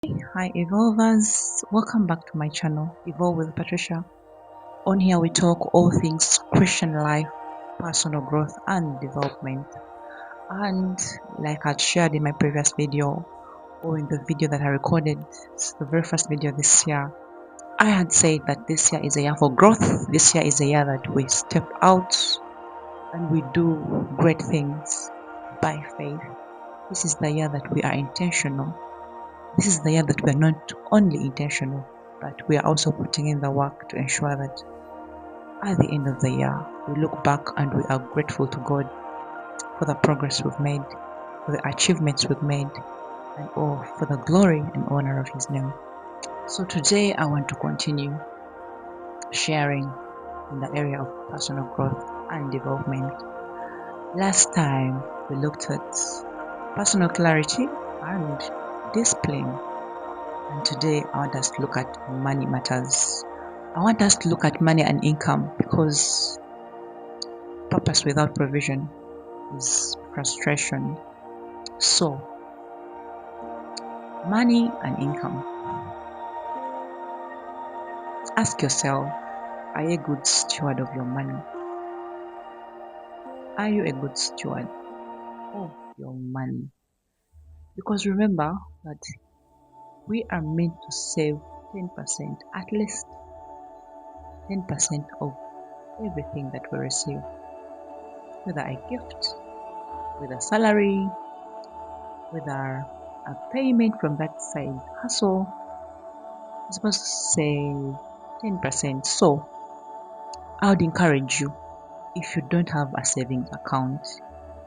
Hi Evolvers, welcome back to my channel, Evolve with Patricia. On here we talk all things Christian life, personal growth and development. And like I'd shared in my previous video or in the video that I recorded, it's the very first video this year, I had said that this year is a year for growth. This year is a year that we step out and we do great things by faith. This is the year that we are intentional. This is the year that we are not only intentional, but we are also putting in the work to ensure that at the end of the year, we look back and we are grateful to God for the progress we've made, for the achievements we've made, and all for the glory and honor of His name. So today I want to continue sharing in the area of personal growth and development. Last time we looked at personal clarity and discipline. And today I want us to look at money matters. I want us to look at money and income because purpose without provision is frustration. So, money and income. Ask yourself, are you a good steward of your money? Are you a good steward of your money? Because remember that we are meant to save 10%, at least 10% of everything that we receive, whether a gift, with a salary, whether a payment from that side hustle. You're supposed to save 10%. So I would encourage you, if you don't have a savings account,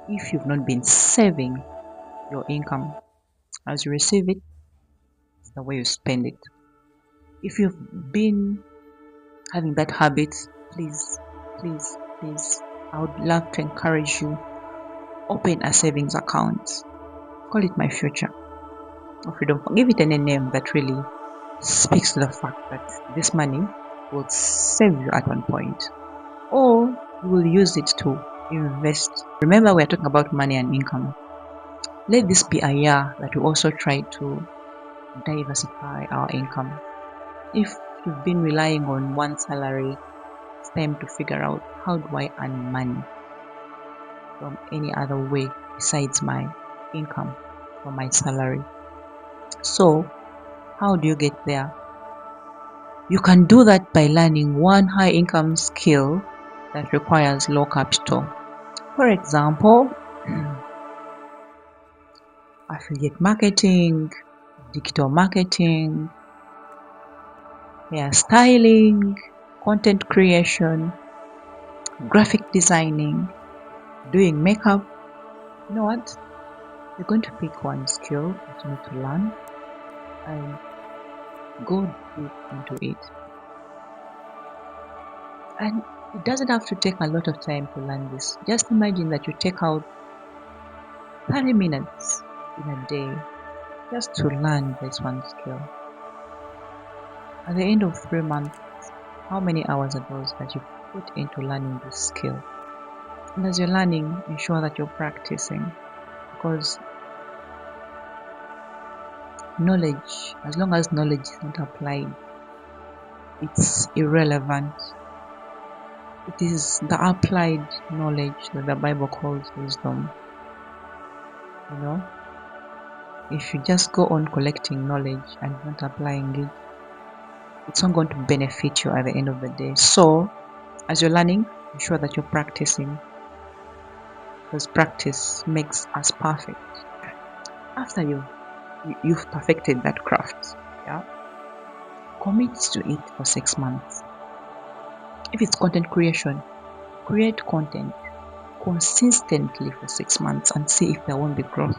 if you've not been saving your income as you receive it, it's the way you spend it. If you've been having that habit, please, I would love to encourage you, open a savings account. Call it My Future or Freedom. Give it any name that really speaks to the fact that this money will save you at one point, or you will use it to invest. Remember, we're talking about money and income. Let this be a year that we also try to diversify our income. If you've been relying on one salary, it's time to figure out, how do I earn money from any other way besides my income from my salary? So how do you get there? You can do that by learning one high income skill that requires low capital. For example, affiliate marketing, digital marketing, hairstyling, content creation, graphic designing, doing makeup. You know what? You're going to pick one skill that you need to learn and go deep into it. And it doesn't have to take a lot of time to learn this. Just imagine that you take out 30 minutes in a day just to learn this one skill. At the end of 3 months, how many hours are those that you put into learning this skill? And as you're learning, ensure that you're practicing, because knowledge, as long as knowledge is not applied, it's irrelevant. It is the applied knowledge that the Bible calls wisdom. You know, if you just go on collecting knowledge and not applying it, it's not going to benefit you at the end of the day. So as you're learning, ensure that you're practicing, because practice makes us perfect. After you've perfected that craft, commit to it for 6 months. If it's content creation, create content consistently for 6 months and see if there won't be growth.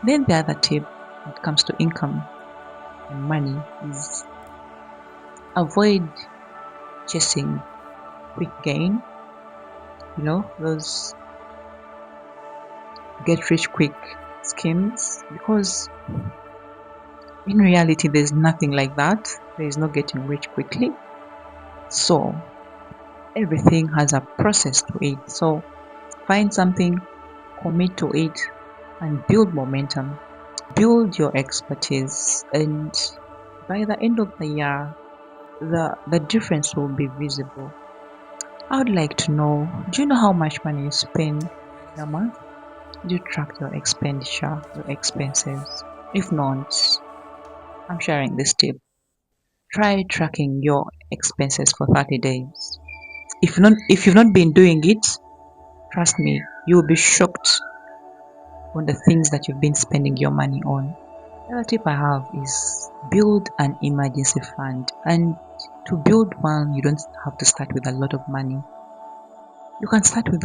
Then the other tip when it comes to income and money is avoid chasing quick gain. You know, those get rich quick schemes, because in reality there's nothing like that. There is no getting rich quickly. So everything has a process to it. So find something, commit to it, and build momentum. build your expertise, and by the end of the year, the difference will be visible. I would like to know, do you know how much money you spend in a month? Do you track your expenditure, your expenses? If not, I'm sharing this tip. Try tracking your expenses for 30 days. If you've not been doing it, trust me, you'll be shocked on the things that you've been spending your money on. The other tip I have is build an emergency fund. And to build one, you don't have to start with a lot of money. You can start with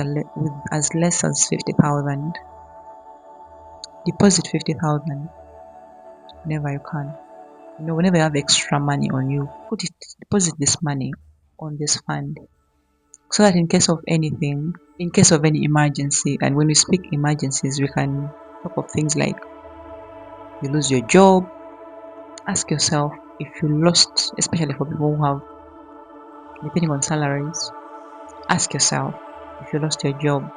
as less as 50,000. Deposit 50,000 whenever you can. Whenever you have extra money on you, deposit this money on this fund, so that in case of anything, in case of any emergency, and when we speak emergencies, we can talk of things like you lose your job. Ask yourself, if you lost, especially for people who have, depending on salaries, ask yourself, if you lost your job,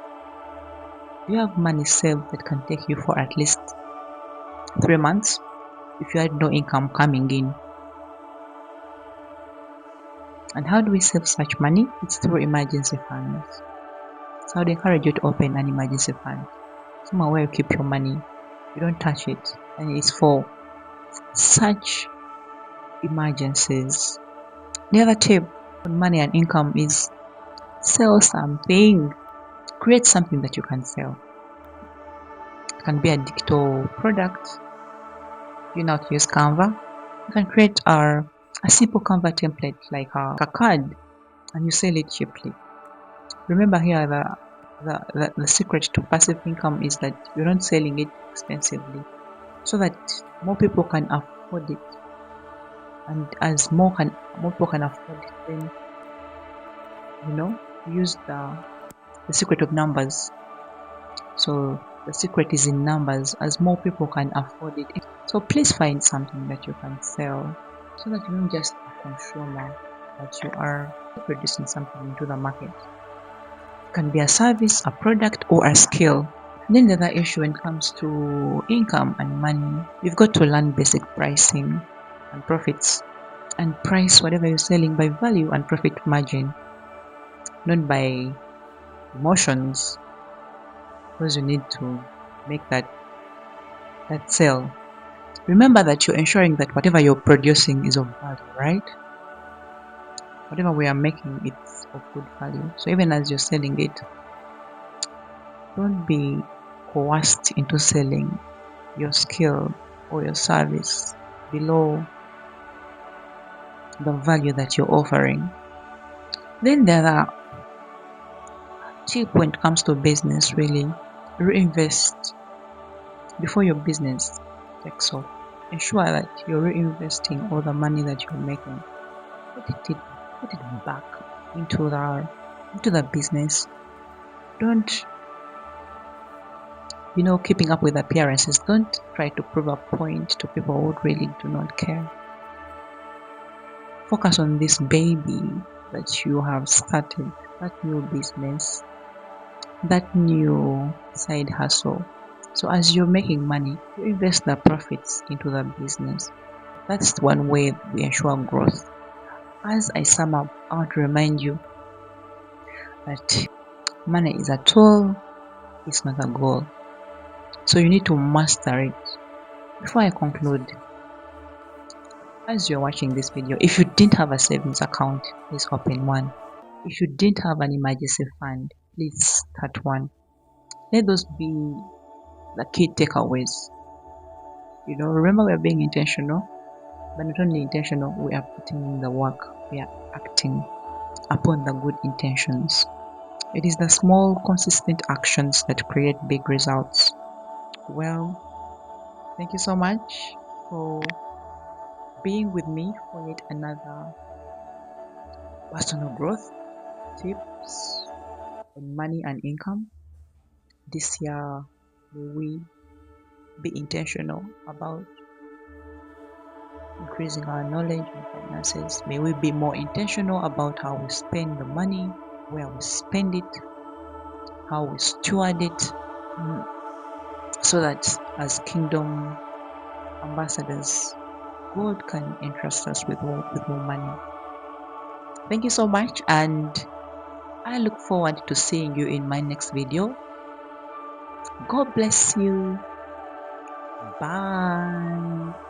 do you have money saved that can take you for at least 3 months if you had no income coming in? And how do we save such money? It's through emergency funds. So I would encourage you to open an emergency fund, somewhere where you keep your money. You don't touch it, and it's for such emergencies. The other tip on money and income is sell something. Create something that you can sell. It can be a digital product. You know how to use Canva. You can create a simple Canva template like a card, and you sell it cheaply. Remember here, the secret to passive income is that you're not selling it expensively, so that more people can afford it. And as more people can afford it, then use the secret of numbers. So the secret is in numbers. As more people can afford it, so please find something that you can sell, so that you're not just a consumer, but you are producing something into the market. It can be a service, a product, or a skill. And then the other issue when it comes to income and money, you've got to learn basic pricing and profits, and price whatever you're selling by value and profit margin, not by emotions, because you need to make that sale. Remember that you're ensuring that whatever you're producing is of value, right? Whatever we are making, it's of good value. So even as you're selling it, don't be coerced into selling your skill or your service below the value that you're offering. Then there are tip when it comes to business, really reinvest before your business takes off. Ensure that you're reinvesting all the money that you're making. Put it back into the business. Don't keeping up with appearances. Don't try to prove a point to people who really do not care. Focus on this baby that you have started, that new business, that new side hustle. So as you're making money, you invest the profits into the business. That's one way we ensure growth. As I sum up, I want to remind you that money is a tool, it's not a goal. So you need to master it. Before I conclude, as you're watching this video, if you didn't have a savings account, please open one. If you didn't have an emergency fund, please start one. Let those be the key takeaways. Remember, we are being intentional, but not only intentional, we are putting in the work, we are acting upon the good intentions. It is the small, consistent actions that create big results. Well, thank you so much for being with me for yet another personal growth tips on money and income. This year, may we be intentional about increasing our knowledge on finances. May we be more intentional about how we spend the money, where we spend it, how we steward it, so that as kingdom ambassadors. God can entrust us with more money. Thank you so much, and I look forward to seeing you in my next video. God bless you. Bye.